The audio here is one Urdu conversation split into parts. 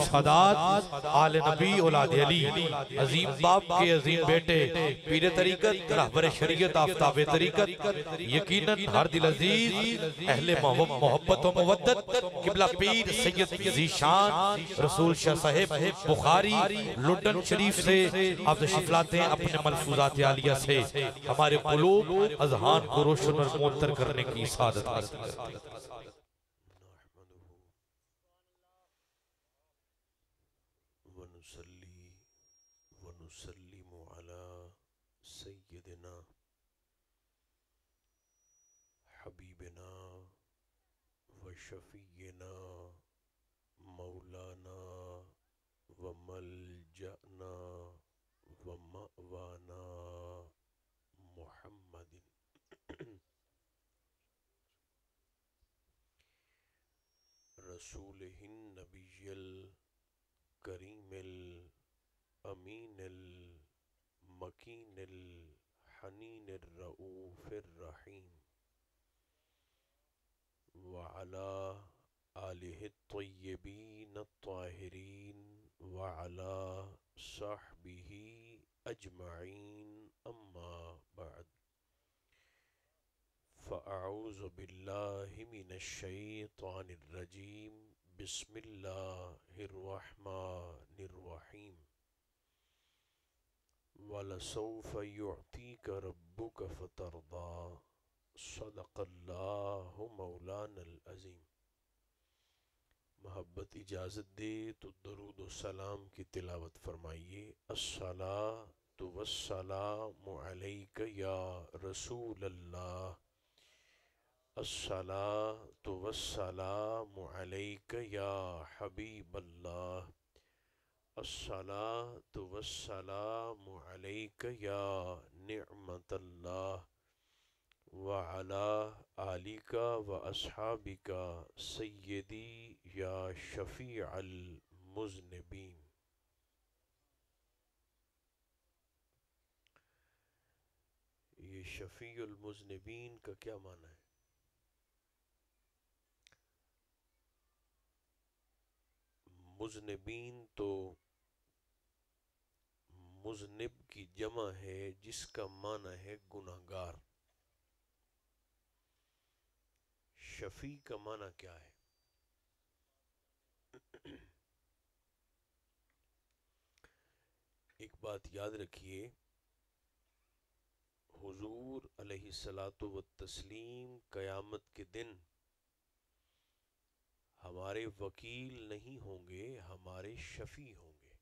مفادات آل نبی اولاد علی عظیم باپ کے عظیم بیٹے پیر طریقت رہبر شریعت آفتاب طریقت یقیناً ہر دل عزیز اہل محبت و مودت قبلہ پیر سید ذیشان رسول شاہ صاحب بخاری لنڈن شریف سے آپ تشریف لاتے ہیں اپنے ملفوظات عالیہ سے ہمارے قلوب اذہان کو روشن اور معطر کرنے کی سعادت حاصل کرتے ہیں۔ ونصلي ونسلم على سيدنا حبيبنا وشفينا مولانا وملجأنا ومأوانا محمد رسوله النبي الكريم الأمين المكين الحنين الرؤوف الرحيم وعلى آله الطيبين الطاهرين وعلى صحبه أجمعين أما بعد فأعوذ بالله من الشيطان الرجيم بسم الله الرحمن الرحيم وَلَسَوْفَ يُعْطِيكَ رَبُّكَ فَتَرْضَى صدق اللہ مولانا العظیم۔ محبت اجازت دے تو درود و سلام کی تلاوت فرمائیے۔ الصلاۃ والسلام علیک یا رسول اللہ، الصلاۃ والسلام علیک یا حبیب اللہ، الصلاۃ والسلام علیک یا نعمت اللہ، وعلی آلک و اصحابک سیدی یا شفیع المذنبین۔ یہ شفیع المذنبین کا کیا معنی ہے؟ مذنبین تو مذنب کی جمع ہے جس کا معنی ہے گناہگار۔ شفیع کا معنی کیا ہے؟ ایک بات یاد رکھیے، حضور علیہ الصلاۃ والتسلیم قیامت کے دن ہمارے وکیل نہیں ہوں گے، ہمارے شفیع ہوں گے۔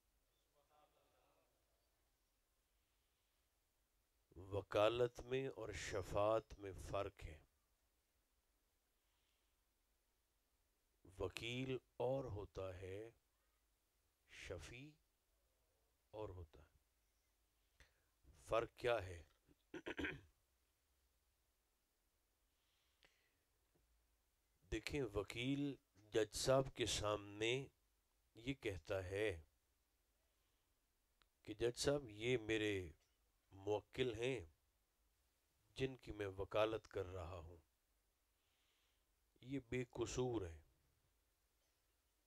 وکالت میں اور شفاعت میں فرق ہے۔ وکیل اور ہوتا ہے، شفیع اور ہوتا ہے۔ فرق کیا ہے؟ دیکھیں، وکیل جج صاحب کے سامنے یہ کہتا ہے کہ جج صاحب یہ میرے موکل ہیں جن کی میں وکالت کر رہا ہوں، یہ بے قصور ہے،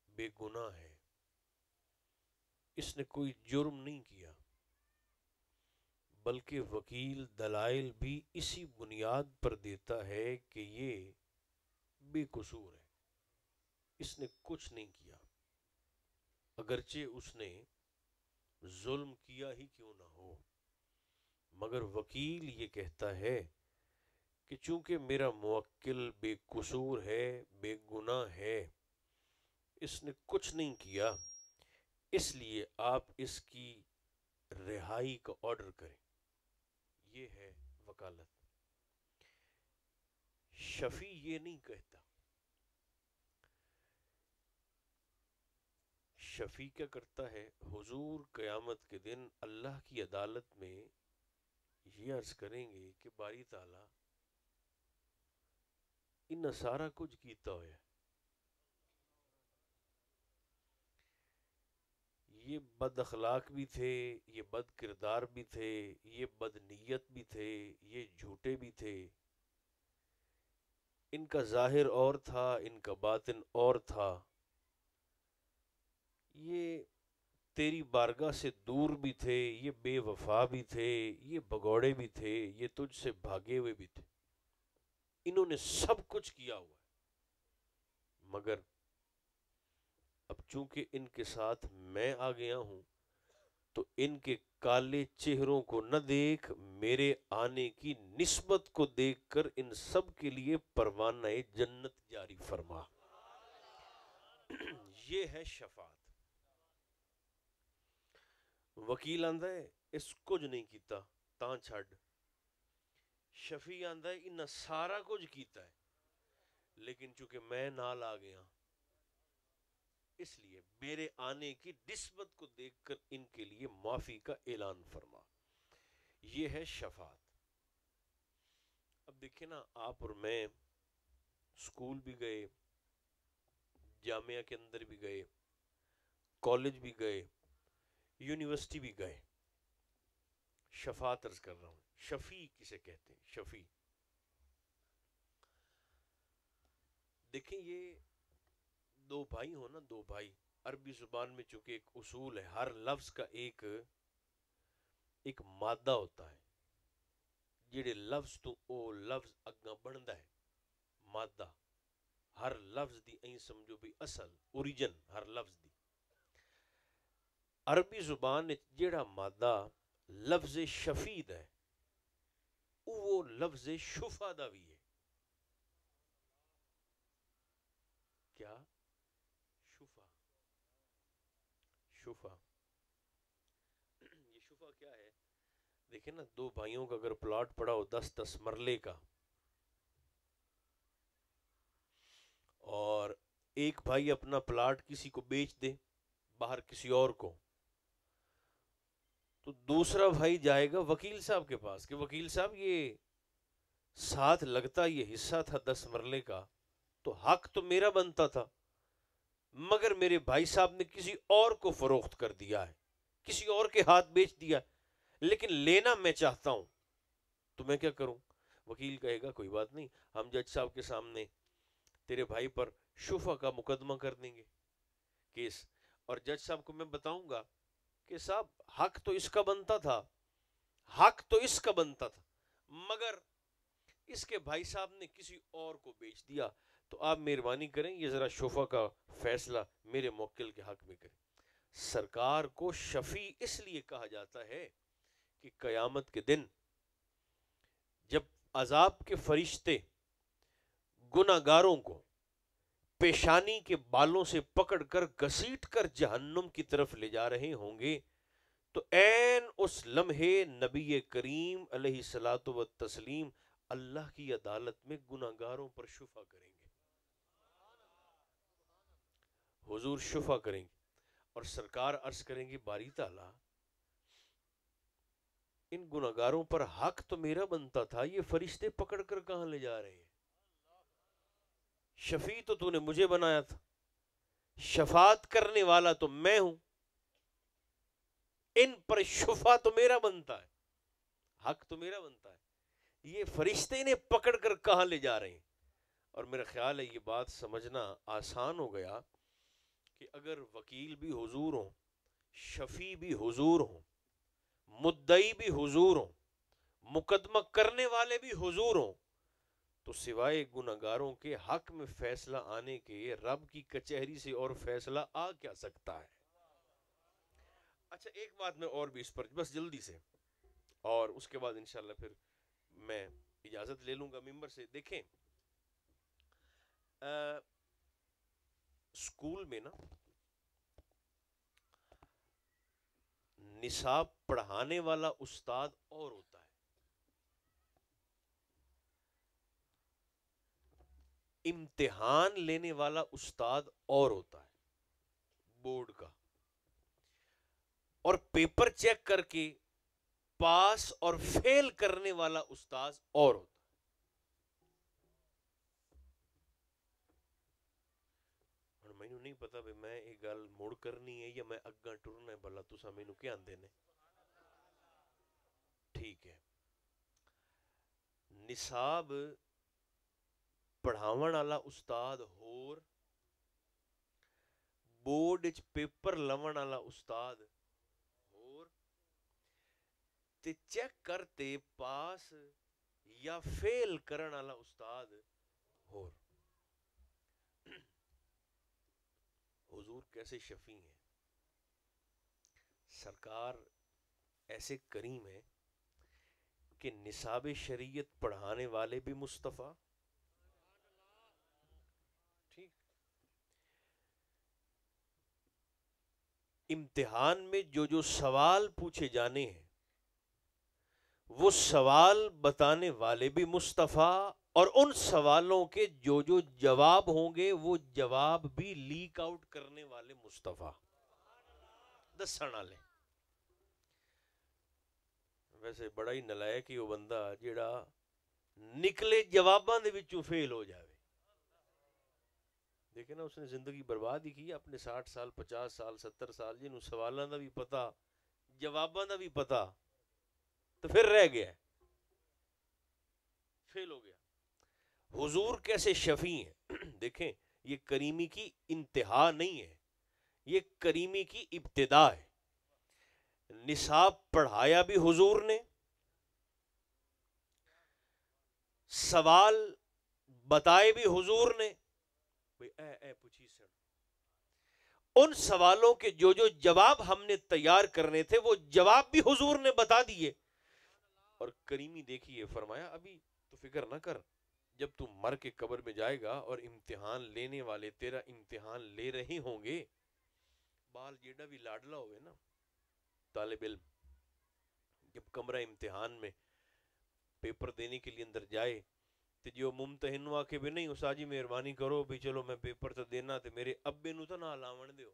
بے گناہ ہے، اس نے کوئی جرم نہیں کیا، بلکہ وکیل دلائل بھی اسی بنیاد پر دیتا ہے کہ یہ بے قصور ہے، اس نے کچھ نہیں کیا، اگرچہ اس نے ظلم کیا ہی کیوں نہ ہو، مگر وکیل یہ کہتا ہے کہ چونکہ میرا موکل بے قصور ہے، بے گناہ ہے، اس نے کچھ نہیں کیا، اس لیے آپ اس کی رہائی کا آرڈر کریں۔ یہ ہے وکالت۔ شفیع یہ نہیں کہتا۔ شفیع کیا کرتا ہے؟ حضور قیامت کے دن اللہ کی عدالت میں یہ عرض کریں گے کہ باری تعالیٰ انہاں سارا کچھ کیتا ہوا ہے، یہ بد اخلاق بھی تھے، یہ بد کردار بھی تھے، یہ بد نیت بھی تھے، یہ جھوٹے بھی تھے، ان کا ظاہر اور تھا، ان کا باطن اور تھا، یہ تیری بارگاہ سے دور بھی تھے، یہ بے وفا بھی تھے، یہ بگوڑے بھی تھے، یہ تجھ سے بھاگے ہوئے بھی تھے، انہوں نے سب کچھ کیا ہوا ہے، مگر اب چونکہ ان کے ساتھ میں آ گیا ہوں تو ان کے کالے چہروں کو نہ دیکھ، میرے آنے کی نسبت کو دیکھ کر ان سب کے لیے پروانہ جنت جاری فرما۔ یہ ہے شفاعت۔ وکیل آندا ہے اس کچھ نہیں کیتا تاں چھڈ، شفیع آندا ہے انہاں سارا کچھ کیتا ہے لیکن چونکہ میں نال آ گیا اس لیے میرے آنے کی نسبت کو دیکھ کر ان کے لیے معافی کا اعلان فرما۔ یہ ہے شفاعت۔ اب دیکھیں نا، آپ اور میں اسکول بھی گئے، جامعہ کے اندر بھی گئے، کالج بھی گئے، یونیورسٹی بھی گئے، شفاعت عرض کر رہا ہوں، شفیع کسے کہتے ہیں؟ شفیع۔ دیکھیں یہ دو بھائی ہو نا، دو بھائی، عربی زبان میں چونکہ ایک اصول ہے، ہر لفظ کا ایک مادہ ہوتا ہے، جڑے لفظ تو او لفظ اگاں بندا ہے، مادہ ہر لفظ دی این سمجھو بھی اصل اوریجن ہر لفظ دی۔ عربی زبان جڑا مادہ لفظ شفیع ہے وہ لفظ شفا دا بھی ہے۔ کیا؟ شفا۔ شفا یہ شفا کیا ہے؟ دیکھیں نا، دو بھائیوں کا اگر پلاٹ پڑا ہو 10 مرلے کا، اور ایک بھائی اپنا پلاٹ کسی کو بیچ دے باہر کسی اور کو، تو دوسرا بھائی جائے گا وکیل صاحب کے پاس کہ وکیل صاحب یہ ساتھ لگتا یہ حصہ تھا 10 مرلے کا تو حق تو میرا بنتا تھا، مگر میرے بھائی صاحب نے کسی اور کو فروخت کر دیا ہے، کسی اور کے ہاتھ بیچ دیا، لیکن لینا میں چاہتا ہوں، تو میں کیا کروں؟ وکیل کہے گا کوئی بات نہیں، ہم جج صاحب کے سامنے تیرے بھائی پر شفا کا مقدمہ کر دیں گے، کیس، اور جج صاحب کو میں بتاؤں گا کہ صاحب حق تو اس کا بنتا تھا، حق تو اس کا بنتا تھا، مگر اس کے بھائی صاحب نے کسی اور کو بیچ دیا، تو آپ مہربانی کریں یہ ذرا شفا کا فیصلہ میرے موکل کے حق میں کریں۔ سرکار کو شفیع اس لیے کہا جاتا ہے کہ قیامت کے دن جب عذاب کے فرشتے گناہگاروں کو پیشانی کے بالوں سے پکڑ کر گھسیٹ کر جہنم کی طرف لے جا رہے ہوں گے، تو عین اس لمحے نبی کریم علیہ الصلوۃ والتسلیم اللہ کی عدالت میں گناہگاروں پر شفا کریں گے، حضور شفا کریں گے، اور سرکار عرض کریں گے باری تعالیٰ ان گناہگاروں پر حق تو میرا بنتا تھا، یہ فرشتے پکڑ کر کہاں لے جا رہے ہیں؟ شفیع تو نے مجھے بنایا تھا، شفاعت کرنے والا تو میں ہوں، ان پر شفا تو میرا بنتا ہے، حق تو میرا بنتا ہے، یہ فرشتے انہیں پکڑ کر کہاں لے جا رہے ہیں؟ اور میرا خیال ہے یہ بات سمجھنا آسان ہو گیا کہ اگر وکیل بھی حضور ہوں، شفیع بھی حضور ہوں، مدعی بھی حضور ہوں، مقدمہ کرنے والے بھی حضور ہوں، تو سوائے گناہگاروں کے حق میں فیصلہ آنے کے رب کی کچہری سے اور فیصلہ آ کیا سکتا ہے؟ اچھا ایک بات میں اور بھی اس پر بس جلدی سے، اور اس کے بعد انشاءاللہ پھر میں اجازت لے لوں گا ممبر سے۔ دیکھیں اسکول میں نا نصاب پڑھانے والا استاد اور ہوتا ہے، امتحان لینے والا استاد اور ہوتا ہے بورڈ کا، اور پیپر چیک کر کے پاس اور فیل کرنے والا استاد اور ہوتا ہے۔ اور مینوں نہیں پتا بھی میں یہ گل مڑ کرنی ہے یا میں اگاں ٹرنا ہے، بھلا تساں مینوں کیا آندے نے؟ ٹھیک ہے، نصاب پڑھاون والا استاد ہور، بورڈ وچ پیپر لون والا استاد اور تے چیک کرتے پاس یا فیل کرن والا استاد اور حضور کیسے شفیع ہیں. سرکار ایسے کریم ہیں کہ نصاب شریعت پڑھانے والے بھی مصطفیٰ. ٹھیک. امتحان میں جو سوال پوچھے جانے ہیں وہ سوال بتانے والے بھی مصطفیٰ، اور ان سوالوں کے جو جواب ہوں گے وہ جواب بھی لیک آؤٹ کرنے والے مصطفیٰ، دسن والے. ویسے بڑا ہی نلائق ہی وہ بندہ جیڑا نکلے جواباں دے وچوں فیل ہو جاوے. دیکھیں نا اس نے زندگی برباد ہی کی اپنے 60 سال 50 سال 70 سال جنہوں سوالاں دا بھی پتا جواباں دا بھی پتا تو پھر رہ گیا فیل ہو گیا. حضور کیسے شفیع ہیں. دیکھیں یہ کریمی کی انتہا نہیں ہے، یہ کریمی کی ابتدا ہے. نصاب پڑھایا بھی حضور نے، سوال بتائے بھی حضور نے. اے پوچھی سن ان سوالوں کے جو جواب ہم نے تیار کرنے تھے وہ جواب بھی حضور نے بتا دیے. اور کریمی دیکھیے فرمایا ابھی تو فکر نہ کر، جب تو مر کے قبر میں جائے گا اور امتحان لینے والے تیرا امتحان لے رہے ہوں گے، بال جیڑا بھی لاڈلا ہوئے نا طالب علم، جب کمرہ امتحان میں پیپر دینے کے لیے اندر جائے تو جو ممتحن نو آکے بھی نہیں استاد جی مہربانی کرو بھی چلو میں پیپر تو دینا تے میرے ابے نو تو نہ لاون دیو.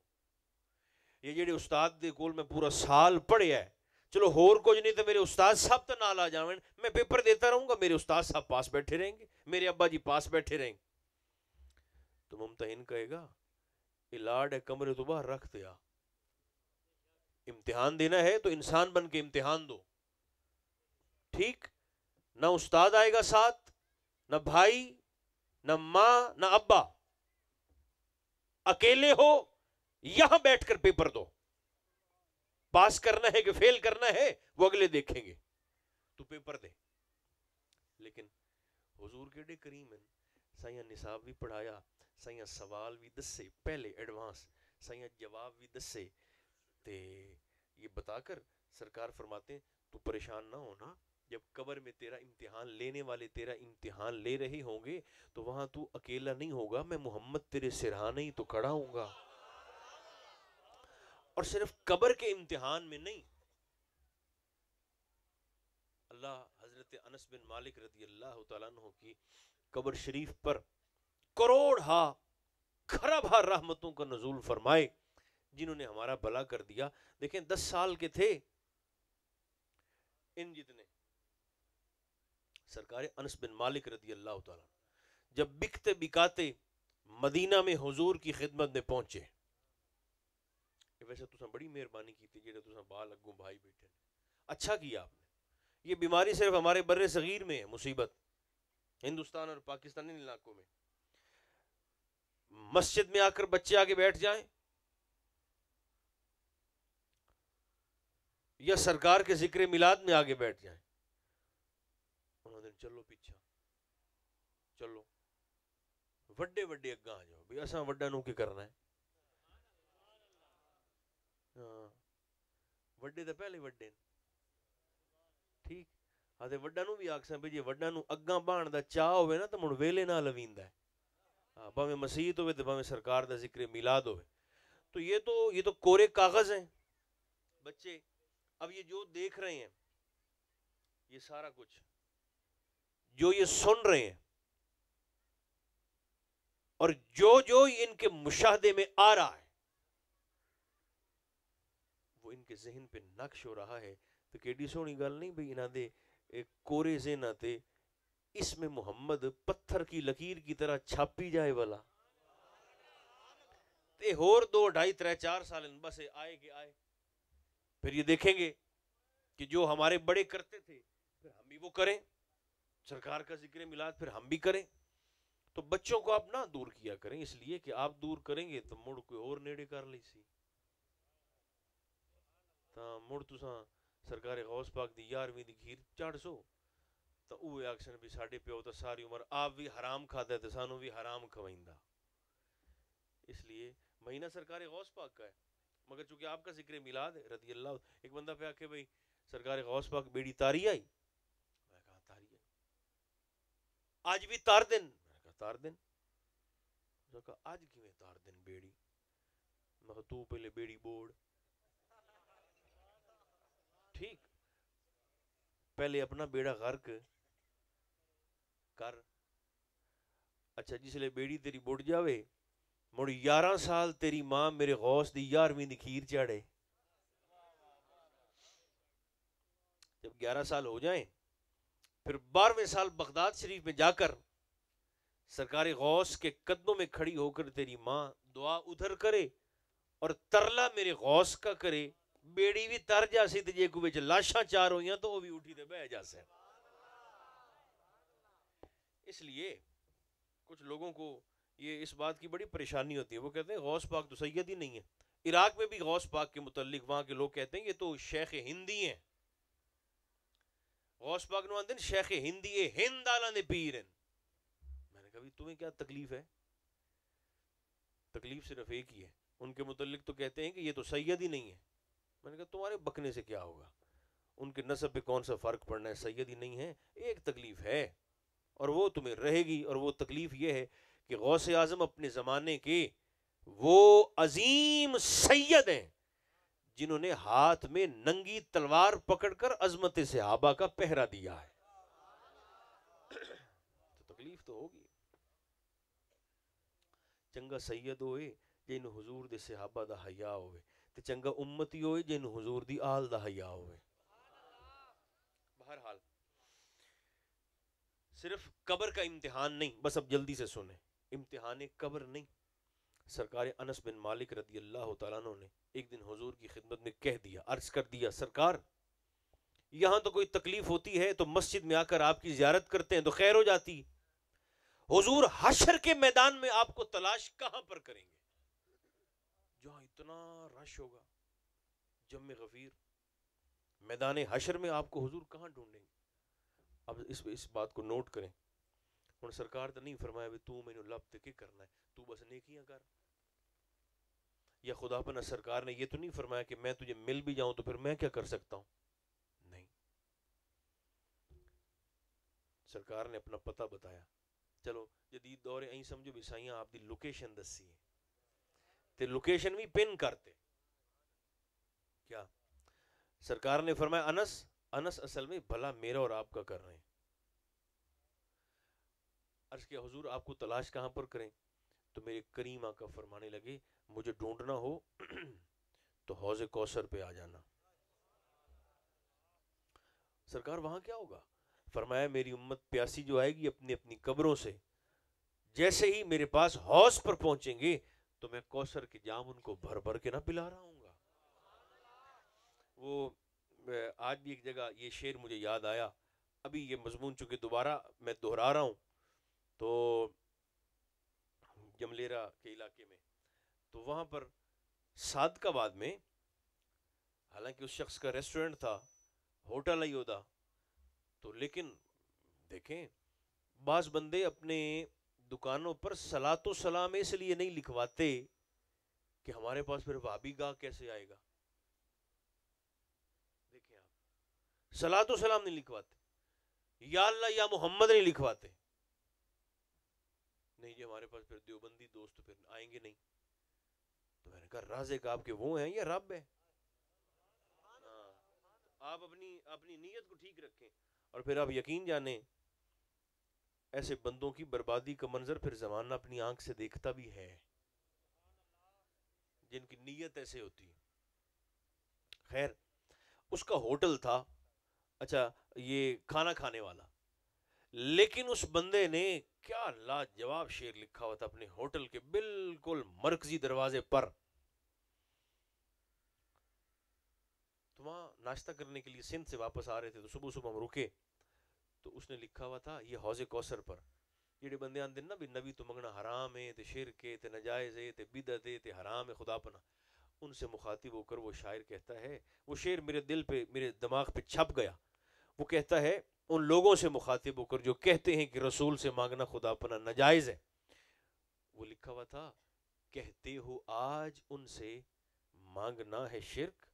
یہ جڑے استاد دے کول میں پورا سال پڑھیا ہے، چلو ہور کچھ نہیں تو میرے استاد صاحب تو نہ لا جاون، میں پیپر دیتا رہوں گا، میرے استاد صاحب پاس بیٹھے رہیں گے، میرے ابا جی پاس بیٹھے رہیں گے. تو ممتحن کہے گا الاڈ ہے کمرے تو باہر رکھ دیا، امتحان دینا ہے تو انسان بن کے امتحان دو. ٹھیک. نہ استاد آئے گا ساتھ، نہ بھائی، نہ ماں، نہ ابا، اکیلے ہو یہاں بیٹھ کر پیپر دو. پاس کرنا ہے کہ فیل کرنا ہے وہ اگلے دیکھیں گے، تو پیپر دے. لیکن حضور کیڑے کریم ہیں، سائیاں نصاب بھی پڑھایا، سائیاں سوال بھی دسے پہلے ایڈوانس، سائیاں جواب بھی دسے. تے یہ بتا کر سرکار فرماتے ہیں تو پریشان نہ ہونا، جب قبر میں تیرا امتحان لینے والے تیرا امتحان لے رہے ہوں گے تو وہاں تو اکیلا نہیں ہوگا، میں محمد تیرے سرہانے ہی تو کھڑا ہوں گا. اور صرف قبر کے امتحان میں نہیں، اللہ حضرت انس بن مالک رضی اللہ تعالیٰ عنہ کی قبر شریف پر کروڑ ہا کھرب ہا رحمتوں کا نزول فرمائے، جنہوں نے ہمارا بھلا کر دیا. دیکھیں 10 سال کے تھے ان جتنے سرکار انس بن مالک رضی اللہ تعالیٰ جب بکتے بکاتے مدینہ میں حضور کی خدمت میں پہنچے. ویسے تساں بڑی مہربانی کی تھی جڑے تساں بال اگوں بھائی بیٹھے، اچھا کیا آپ نے. یہ بیماری صرف ہمارے بر صغیر میں ہے، مصیبت ہندوستان اور پاکستانی علاقوں میں. مسجد میں آ کر بچے آگے بیٹھ جائیں یا سرکار کے ذکر میلاد میں آگے بیٹھ جائیں، انہوں نے چلو پیچھا چلو وڈے وڈے اگاں آ جاؤ بھی اساں وڈا نو کی کرنا ہے. ہاں وڈے تو پہلے وڈے ٹھیک. ہاں تے وڈا نو بھی آکھساں بھی جے وڈا نو اگاں بان دا چاہ ہوئے نا تو مڑ ویلے نہ لویندا ہے. ہاں بھاویں مسیت ہوئے تو بھاویں سرکار دا ذکر میلاد ہوئے. تو یہ تو کورے کاغذ ہیں بچے. اب یہ جو دیکھ رہے ہیں یہ سارا کچھ جو یہ سن رہے ہیں اور جو ان کے مشاہدے میں آ رہا ہے وہ ان کے ذہن پہ نقش ہو رہا ہے. تو کیڈی سونی گل نہیں بھئی انہاں دے کورے ذہن تے اس میں محمد پتھر کی لکیر کی طرح چھاپی جائے والا. تے ہور 2 2.5 3 4 سال ان بس آئے کہ آئے، پھر یہ دیکھیں گے کہ جو ہمارے بڑے کرتے تھے پھر ہم بھی وہ کریں، سرکار کا ذکر میلاد پھر ہم بھی کریں. تو بچوں کو آپ نہ دور کیا کریں، اس لیے کہ آپ دور کریں گے تو مڑ کوئی اور نیڑے کر لی سی تا مڑ تساں سرکار غوث پاک دی 11ویں دی کھیر چڑھ سو تو اوے آکسن بھی ساڈے پیو تو ساری عمر آپ بھی حرام کھاتا ہے تو سانو بھی حرام کھوائندا. اس لیے مہینہ سرکار غوث پاک کا ہے، مگر چونکہ آپ کا ذکر میلاد ہے رضی اللہ. ایک بندہ پہ آکے بھئی سرکار غوث پاک بیڑی تاری آئی، میں نے کہا تاری آئی، آج بھی تار دن، میں نے کہا تار دن. اس نے کہا آج کیویں تار دن بیڑی؟ میں کہا تو پہلے بیڑی بوڑ، ٹھیک پہلے اپنا بیڑا غرق کر. اچھا جس لئے بیڑی تیری بڑ جاوے مڑ 11 سال تیری ماں میرے غوث دی 11ویں دی کھیر چاڑے. جب 11 سال ہو جائیں پھر 12ویں سال بغداد شریف میں جا کر سرکار غوث کے قدموں میں کھڑی ہو کر تیری ماں دعا ادھر کرے اور ترلا میرے غوث کا کرے، بیڑی بھی تر جا سی تے جے کوئی وچ لاشاں چار ہویاں تو وہ بھی اٹھی تے بہ جا سے. اس لیے کچھ لوگوں کو یہ اس بات کی بڑی پریشانی ہوتی ہے، وہ کہتے ہیں غوث پاک تو سید ہی نہیں ہے. عراق میں بھی غوث پاک کے متعلق وہاں کے لوگ کہتے ہیں یہ تو شیخ ہندی ہیں. غوث پاک نو آندن شیخ ہندی اے ہند آلان دے پیر ہیں. میں نے کہا تمہیں کیا تکلیف ہے؟ تکلیف صرف ایک ہی ہے، ان کے متعلق تو کہتے ہیں کہ یہ تو سید ہی نہیں ہے. میں نے کہا تمہارے بکنے سے کیا ہوگا، ان کے نسب پہ کون سا فرق پڑنا ہے، سید ہی نہیں ہے. ایک تکلیف ہے اور وہ تمہیں رہے گی، اور وہ تکلیف یہ ہے کہ غوث اعظم اپنے زمانے کے وہ عظیم سید ہیں جنہوں نے ہاتھ میں ننگی تلوار پکڑ کر عظمت صحابہ کا پہرا دیا ہے. تو تکلیف تو ہوگی. چنگا سید ہوئے جن حضور دے صحابہ دا حیا ہوئے، تے چنگا امتی ہوئے جن حضور دی آل دا حیا ہوئے. بہرحال صرف قبر کا امتحان نہیں، بس اب جلدی سے سنیں، امتحان قبر نہیں. سرکار انس بن مالک رضی اللہ تعالیٰ عنہ نے ایک دن حضور کی خدمت میں کہہ دیا، عرض کر دیا، سرکار یہاں تو کوئی تکلیف ہوتی ہے تو مسجد میں آ کر آپ کی زیارت کرتے ہیں تو خیر ہو جاتی. حضور حشر کے میدان میں آپ کو تلاش کہاں پر کریں گے؟ جہاں اتنا رش ہوگا، جم غفیر، میدان حشر میں آپ کو حضور کہاں ڈھونڈیں گے؟ اب اس بات کو نوٹ کریں. ہن سرکار تو نہیں فرمایا بھی تو مینوں لب تے کی کرنا ہے، تو بس نیکیاں کر. یا خدا پناہ سرکار نے یہ تو نہیں فرمایا کہ میں تجھے مل بھی جاؤں تو پھر میں کیا کر سکتا ہوں. نہیں، سرکار نے اپنا پتہ بتایا. چلو جدید دور ہے سمجھو بھی سائیاں آپ دی لوکیشن دسی ہے تے لوکیشن بھی پن کرتے. کیا سرکار نے فرمایا انس اصل میں بھلا میرا اور آپ کا کر رہے ہیں. عرض کیا حضور آپ کو تلاش کہاں پر کریں؟ تو میرے کریم آقا فرمانے لگے مجھے ڈھونڈنا ہو تو حوض کوثر پہ آ جانا. سرکار وہاں کیا ہوگا؟ فرمایا میری امت پیاسی جو آئے گی اپنی اپنی قبروں سے، جیسے ہی میرے پاس حوض پر پہنچیں گے تو میں کوثر کے جام ان کو بھر بھر کے نہ پلا رہا ہوں گا. وہ آج بھی ایک جگہ یہ شعر مجھے یاد آیا، ابھی یہ مضمون چونکہ دوبارہ میں دہرا رہا ہوں، تو جملیرہ کے علاقے میں، تو وہاں پر صادق آباد میں، حالانکہ اس شخص کا ریسٹورنٹ تھا، ہوٹل ہی ہوتا، تو لیکن دیکھیں بعض بندے اپنے دکانوں پر صلاۃ و سلام اس لیے نہیں لکھواتے کہ ہمارے پاس پھر وہابی گاہ کیسے آئے گا. دیکھیں آپ صلاۃ و سلام نہیں لکھواتے، یا اللہ یا محمد نہیں لکھواتے، نہیں جی ہمارے پاس پھر دیوبندی دوست پھر آئیں گے نہیں. تو میں نے کہا رازق آپ کے وہ ہیں یا رب ہے؟ آپ اپنی نیت کو ٹھیک رکھیں اور پھر آپ یقین جانیں ایسے بندوں کی بربادی کا منظر پھر زمانہ اپنی آنکھ سے دیکھتا بھی ہے جن کی نیت ایسے ہوتی ہے. خیر اس کا ہوٹل تھا، اچھا یہ کھانا کھانے والا، لیکن اس بندے نے کیا لاجواب شعر لکھا ہوا تھا اپنے ہوٹل کے بالکل مرکزی دروازے پر. تو وہاں ناشتہ کرنے کے لیے سندھ سے واپس آ رہے تھے تو صبح صبح ہم رکے تو اس نے لکھا ہوا تھا یہ حوض کوثر پر جڑے بندے آندے نا بھی نبی تو منگنا حرام ہے تے شرک ہے تے نجائز ہے تے بدعت ہے تے حرام ہے خدا پناہ، ان سے مخاطب ہو کر وہ شاعر کہتا ہے، وہ شعر میرے دل پہ میرے دماغ پہ چھپ گیا، وہ کہتا ہے ان لوگوں سے مخاطب ہو کر جو کہتے ہیں کہ رسول سے مانگنا خدا پناہ ناجائز ہے، وہ لکھا ہوا تھا کہتے ہو آج ان سے مانگنا ہے شرک،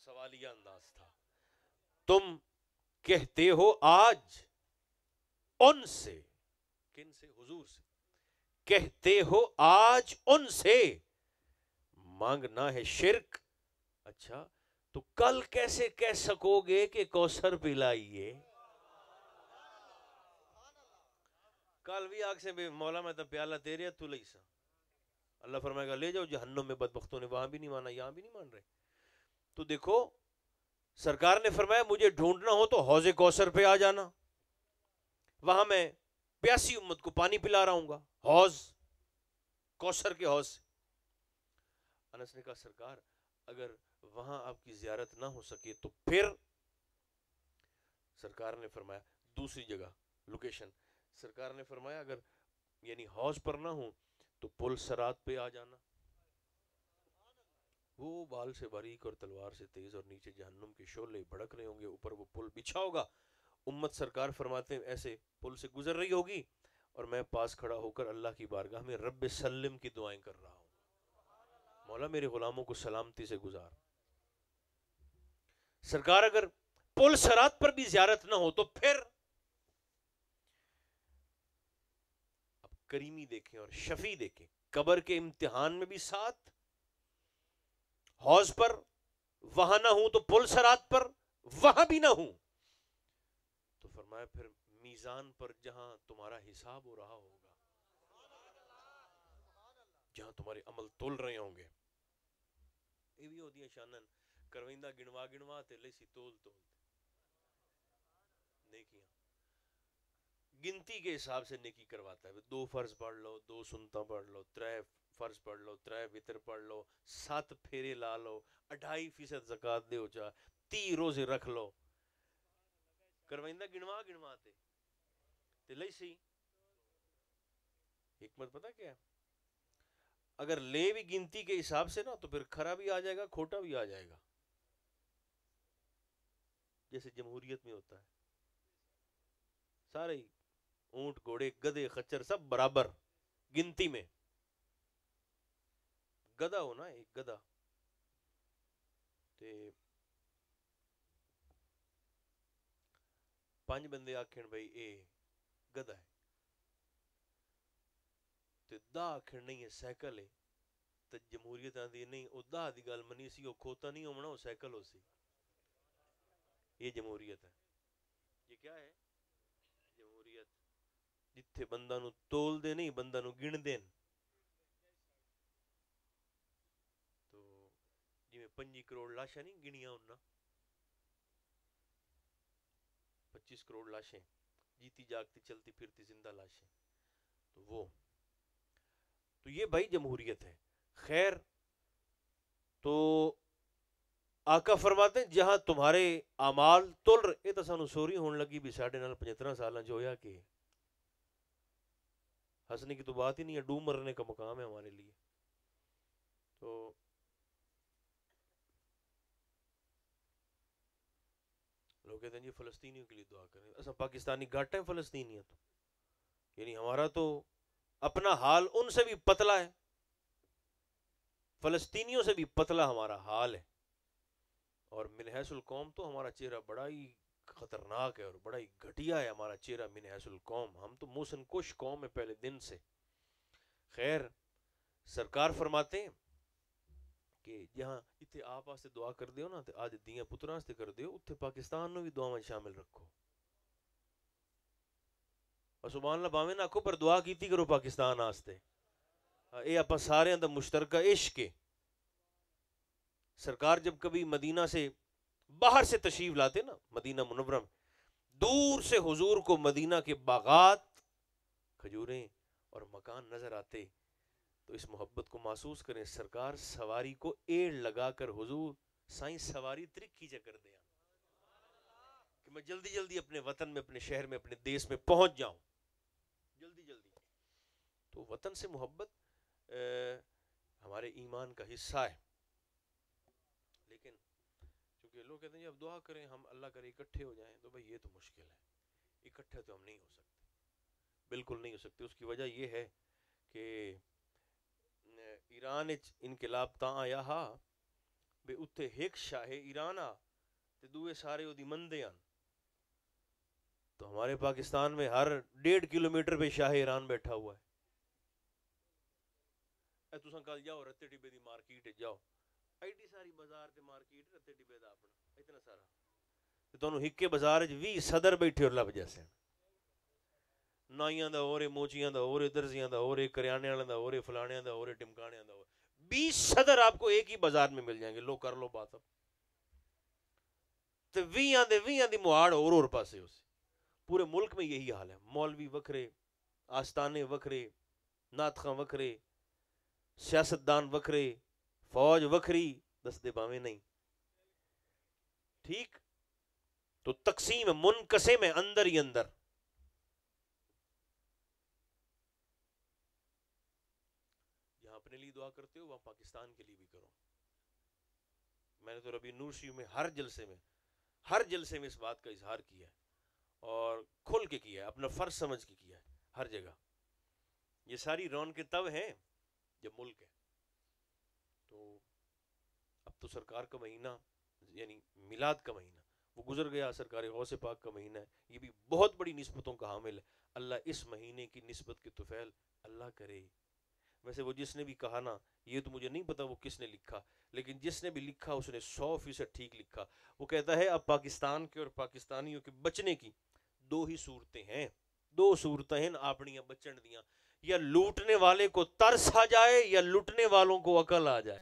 سوالیہ انداز تھا، تم کہتے ہو آج ان سے، کن سے؟ حضور سے، کہتے ہو آج ان سے مانگنا ہے شرک، اچھا تو کل کیسے کہہ سکو گے کہ کوثر پلائیے؟ کل بھی آگ سے بھی مولا میں تو پیالہ تیرے تو لئی سا، اللہ فرمائے گا لے جاؤ جہنم میں، بدبختوں نے وہاں بھی نہیں مانا یہاں بھی نہیں مان رہے۔ تو دیکھو سرکار نے فرمایا مجھے ڈھونڈنا ہو تو حوض کوثر پہ آ جانا، وہاں میں پیاسی امت کو پانی پلا رہا ہوں گا، حوض کوثر کے حوض سے۔ انس نے کہا سرکار اگر وہاں آپ کی زیارت نہ ہو سکے تو پھر؟ سرکار نے فرمایا دوسری جگہ لوکیشن، سرکار نے فرمایا اگر یعنی حوض پر نہ ہوں تو پل صراط پہ آ جانا، وہ بال سے باریک اور تلوار سے تیز اور نیچے جہنم کے شعلے بھڑک رہے ہوں گے، اوپر وہ پل بچھا ہوگا، امت سرکار فرماتے ہیں ایسے پل سے گزر رہی ہوگی اور میں پاس کھڑا ہو کر اللہ کی بارگاہ میں رب سلم کی دعائیں کر رہا ہوں، مولا میرے غلاموں کو سلامتی سے گزار۔ سرکار اگر پل صراط پر بھی زیارت نہ ہو تو پھر؟ اب کریمی دیکھیں اور شفیع دیکھیں، قبر کے امتحان میں بھی ساتھ، حوض پر وہاں نہ ہوں تو پل صراط پر وہاں بھی نہ ہوں، تو فرمایا پھر میزان پر جہاں تمہارا حساب ہو رہا ہوگا، جہاں تمہارے عمل تول رہے ہوں گے، یہ بھی ہوتی ہے شانن کرویندہ گنوا گنوا تے لیسی تول تول نیکیاں گنتی کے حساب سے نیکی کرواتا ہے، 2 فرض پڑھ لو، 2 سنتا پڑھ لو، 3 فرض پڑھ لو، 3 وتر پڑھ لو، 7 پھیرے لا لو، 2.5% زکات دے ہو جا، 30 روزے رکھ لو، کرویندہ گنوا گنوا تے لیسی حکمت پتہ کیا ہے؟ اگر لے بھی گنتی کے حساب سے نا تو پھر کھرا بھی آ جائے گا کھوٹا بھی آ جائے گا، جیسے جمہوریت میں ہوتا ہے، سارے اونٹ گھوڑے گدے خچر سب برابر گنتی میں، گدا ہونا ایک گدا تے 5 بندے آکھن بھائی اے گدا ہے تے 10 آکھن نہیں ہے سائیکل ہے، تے جمہوریت آندی نہیں او 10 دی گل منی سی، او کھوتا نہیں ہونا، او سائیکل ہو سی، یہ جمہوریت ہے۔ یہ کیا ہے؟ جمہوریت، جتھے بندہ نو تول دے نہیں بندہ نو گن دین، تو جی میں 25 کروڑ لاشاں نہیں گنیاں ہونا، 25 کروڑ لاشیں جیتی جاگتی چلتی پھرتی زندہ لاشیں، تو وہ تو یہ بھائی جمہوریت ہے۔ خیر تو آقا فرماتے ہیں جہاں تمہارے اعمال تل رہے، یہ تو سانو سوری ہون لگی بھی 75 سالاں جو ہویا کہ ہنسنے کی تو بات ہی نہیں ہے، ڈوب مرنے کا مقام ہے ہمارے لیے۔ تو لوگ کہتے ہیں جی فلسطینیوں کے لیے دعا کریں، ایسا پاکستانی گھٹ ہے فلسطینیت، یعنی ہمارا تو اپنا حال ان سے بھی پتلا ہے، فلسطینیوں سے بھی پتلا ہمارا حال ہے، اور من حیث القوم تو ہمارا چہرہ بڑا ہی خطرناک ہے اور بڑا ہی گھٹیا ہے ہمارا چہرہ من حیث القوم، ہم تو محسن کش قوم ہے پہلے دن سے۔ خیر سرکار فرماتے ہیں کہ جہاں اتنے آپ واسطے دعا کر دیو نا تے آج دیاں پتراں واسطے کر دیو، اتنے پاکستان نو بھی دعاواں شامل رکھو، اور سبحان اللہ باویں نہ آکھو پر دعا کیتی کرو پاکستان واسطے، اے اپا سارے دا مشترکہ عشق ہے۔ سرکار جب کبھی مدینہ سے باہر سے تشریف لاتے نا مدینہ منورہ میں، دور سے حضور کو مدینہ کے باغات، کھجوریں اور مکان نظر آتے، تو اس محبت کو محسوس کریں، سرکار سواری کو ایڑ لگا کر حضور سائیں سواری ترک کی چکر دیا کہ میں جلدی جلدی اپنے وطن میں، اپنے شہر میں، اپنے دیس میں پہنچ جاؤں، جلدی جلدی. تو وطن سے محبت ہمارے ایمان کا حصہ ہے. لیکن چونکہ لوگ کہتے ہیں جی اب دعا کریں ہم، اللہ کرے اکٹھے ہو جائیں، تو بھائی یہ تو مشکل ہے، اکٹھے تو ہم نہیں ہو سکتے، بالکل نہیں ہو سکتے. اس کی وجہ یہ ہے کہ ایران انقلاب تاں آیا ہا بے اتھے ایک شاہ ایران آ تے دوے سارے او دی مندے آن. تو ہمارے پاکستان میں ہر 1.5 کلومیٹر پہ شاہ ایران بیٹھا ہوا ہے. اے تساں کل جاؤ رتے ڈبے دی مارکیٹ جاؤ، ایڈی ساری بازار تے مارکیٹ رتے ڈبے دا اپنا اتنا سارا، تے تانوں ہکے بازار وچ 20 صدر بیٹھے اور لب جیسے نائیاں دا اور موچیاں دا اور درزیاں دا اور کریانے والے دا اور فلانے دا اور ٹمکانے دا. 20 صدر آپ کو ایک ہی بازار میں مل جائیں گے. لو کر لو بات اب. تے 20 دی مہاڑ اور پاسے ہو سی. پورے ملک میں یہی حال ہے. مولوی وکھرے، آستانے وکھرے، ناتخاں وکھرے، سیاستدان وکھرے، فوج وکھری، دستے باویں نہیں. ٹھیک؟ تو تقسیم منقسم ہے اندر ہی اندر. جہاں اپنے لیے دعا کرتے ہو وہاں پاکستان کے لیے بھی کرو. میں نے تو ربی نور شریف میں ہر جلسے میں اس بات کا اظہار کیا ہے اور کھل کے کیا ہے، اپنا فرض سمجھ کے کیا ہے ہر جگہ. یہ ساری رونقیں تب ہیں جب ملک ہے. تو اب تو سرکار کا مہینہ یعنی میلاد کا مہینہ وہ گزر گیا، سرکار غوث پاک کا مہینہ ہے، یہ بھی بہت بڑی نسبتوں کا حامل ہے. اللہ اس مہینے کی نسبت کے طفیل اللہ کرے. ویسے وہ جس نے بھی کہا نا، یہ تو مجھے نہیں پتا وہ کس نے لکھا، لیکن جس نے بھی لکھا اس نے 100% ٹھیک لکھا. وہ کہتا ہے اب پاکستان کے اور پاکستانیوں کے بچنے کی 2 ہی صورتیں ہیں، 2 صورتیں ہیں اپنیاں بچن دیاں، یا لوٹنے والے کو ترس آ جائے یا لوٹنے والوں کو عقل آ جائے.